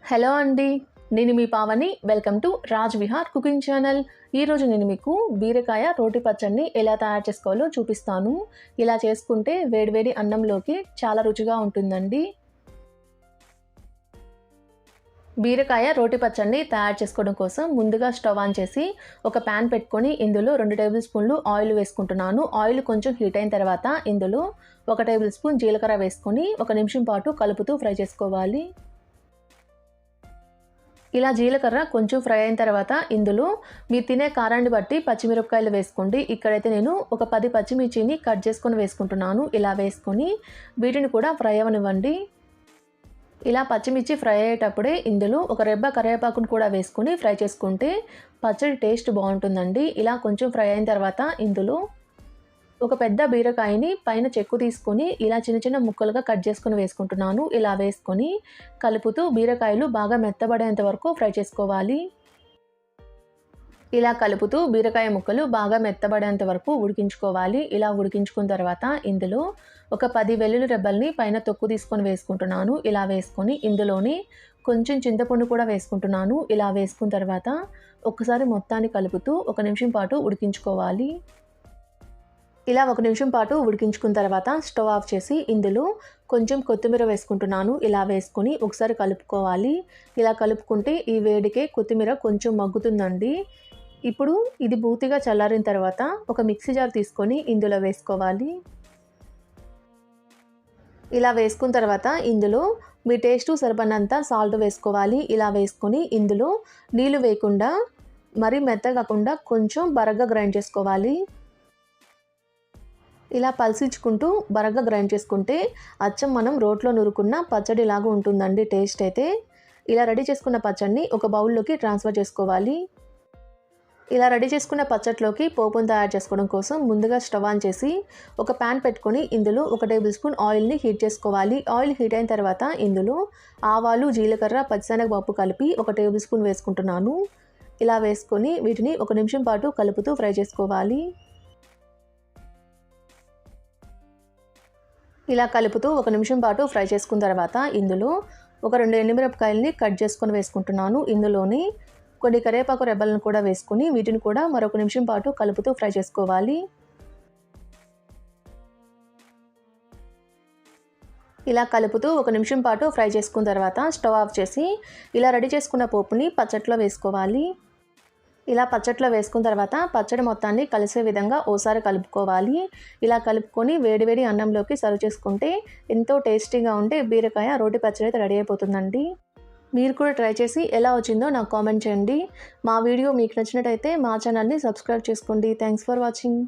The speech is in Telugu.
హలో అండి, నేను మీ Pavani. Welcome to Raj Vihar cooking channel. ఈరోజు నేను మీకు బీరకాయ రోటి పచ్చడిని ఎలా తయారు చేసుకోవాలో చూపిస్తాను. ఇలా చేసుకుంటే వేడివేడి అన్నంలోకి చాలా రుచిగా ఉంటుందండి. బీరకాయ రోటి పచ్చడిని తయారు చేసుకోవడం కోసం ముందుగా స్టవ్ ఆన్ చేసి ఒక ప్యాన్ పెట్టుకొని ఇందులో 2 టేబుల్ స్పూన్లు ఆయిల్ వేసుకుంటున్నాను. ఆయిల్ కొంచెం హీట్ అయిన తర్వాత ఇందులో 1 టేబుల్ స్పూన్ జీలకర్ర వేసుకొని 1 నిమిషం పాటు కలుపుతూ ఫ్రై చేసుకోవాలి. ఇలా జీలకర్ర కొంచెం ఫ్రై అయిన తర్వాత ఇందులో మీరు తినే కారాన్ని బట్టి పచ్చిమిరపకాయలు వేసుకోండి. ఇక్కడైతే నేను ఒక 10 పచ్చిమిర్చిని కట్ చేసుకొని వేసుకుంటున్నాను. ఇలా వేసుకొని వీటిని కూడా ఫ్రై అవ్వనివ్వండి. ఇలా పచ్చిమిర్చి ఫ్రై అయ్యేటప్పుడే ఇందులో ఒక రెబ్బ కరివేపాకును కూడా వేసుకొని ఫ్రై చేసుకుంటే పచ్చడి టేస్ట్ బాగుంటుందండి. ఇలా కొంచెం ఫ్రై అయిన తర్వాత ఇందులో ఒక పెద్ద బీరకాయని పైన చెక్కు తీసుకొని ఇలా చిన్న చిన్న ముక్కలుగా కట్ చేసుకొని వేసుకుంటున్నాను. ఇలా వేసుకొని కలుపుతూ బీరకాయలు బాగా మెత్తబడేంత వరకు ఫ్రై చేసుకోవాలి. ఇలా కలుపుతూ బీరకాయ ముక్కలు బాగా మెత్తబడేంత వరకు ఉడికించుకోవాలి. ఇలా ఉడికించుకున్న తర్వాత ఇందులో ఒక 10 వెల్లుల్లి రెబ్బల్ని పైన తొక్కు తీసుకొని వేసుకుంటున్నాను. ఇలా వేసుకొని ఇందులోని కొంచెం చింతపండు కూడా వేసుకుంటున్నాను. ఇలా వేసుకున్న తర్వాత ఒకసారి మొత్తాన్ని కలుపుతూ 1 నిమిషం పాటు ఉడికించుకోవాలి. ఇలా 1 నిమిషం పాటు ఉడికించుకున్న తర్వాత స్టవ్ ఆఫ్ చేసి ఇందులో కొంచెం కొత్తిమీర వేసుకుంటున్నాను. ఇలా వేసుకొని ఒకసారి కలుపుకోవాలి. ఇలా కలుపుకుంటే ఈ వేడికే కొత్తిమీర కొంచెం మగ్గుతుందండి. ఇప్పుడు ఇది పూర్తిగా చల్లారిన తర్వాత ఒక మిక్సీ జార్ తీసుకొని ఇందులో వేసుకోవాలి. ఇలా వేసుకున్న తర్వాత ఇందులో మీ టేస్ట్ సరిపడినంత సాల్ట్ వేసుకోవాలి. ఇలా వేసుకొని ఇందులో నీళ్లు వేయకుండా మరీ మెత్తగా కాకుండా కొంచెం బరగ్గా గ్రైండ్ చేసుకోవాలి. ఇలా పల్సించుకుంటూ బరగ్గా గ్రైండ్ చేసుకుంటే అచ్చం మనం రోట్లో నూరుకున్న పచ్చడిలాగా ఉంటుందండి. టేస్ట్ అయితే ఇలా రెడీ చేసుకున్న పచ్చడిని ఒక బౌల్లోకి ట్రాన్స్ఫర్ చేసుకోవాలి. ఇలా రెడీ చేసుకున్న పచ్చడిలోకి పోపును తయారు చేసుకోవడం కోసం ముందుగా స్టవ్ ఆన్ చేసి ఒక ప్యాన్ పెట్టుకొని ఇందులో 1 టేబుల్ స్పూన్ ఆయిల్ని హీట్ చేసుకోవాలి. ఆయిల్ హీట్ అయిన తర్వాత ఇందులో ఆవాలు, జీలకర్ర, పచ్చిశనగపప్పు కలిపి 1 టేబుల్ స్పూన్ వేసుకుంటున్నాను. ఇలా వేసుకొని వీటిని 1 నిమిషం పాటు కలుపుతూ ఫ్రై చేసుకోవాలి. ఇలా కలుపుతూ 1 నిమిషం పాటు ఫ్రై చేసుకున్న తర్వాత ఇందులో ఒక 2 ఎండుమిరపకాయలని కట్ చేసుకొని వేసుకుంటున్నాను. ఇందులోని కొన్ని కరివేపాకు రెబ్బలను కూడా వేసుకొని వీటిని కూడా మరొక నిమిషం పాటు కలుపుతూ ఫ్రై చేసుకోవాలి. ఇలా కలుపుతూ 1 నిమిషం పాటు ఫ్రై చేసుకున్న తర్వాత స్టవ్ ఆఫ్ చేసి ఇలా రెడీ చేసుకున్న పోపుని పచ్చడిలో వేసుకోవాలి. ఇలా పచ్చడిలో వేసుకున్న తర్వాత పచ్చడి మొత్తాన్ని కలిసే విధంగా ఓసారి కలుపుకోవాలి. ఇలా కలుపుకొని వేడివేడి అన్నంలోకి సర్వ్ చేసుకుంటే ఎంతో టేస్టీగా ఉండే బీరకాయ రోటి పచ్చడి అయితే రెడీ అయిపోతుందండి. మీరు కూడా ట్రై చేసి ఎలా వచ్చిందో నాకు కామెంట్ చేయండి. మా వీడియో మీకు నచ్చినట్టయితే మా ఛానల్ని సబ్స్క్రైబ్ చేసుకోండి. Thanks for watching.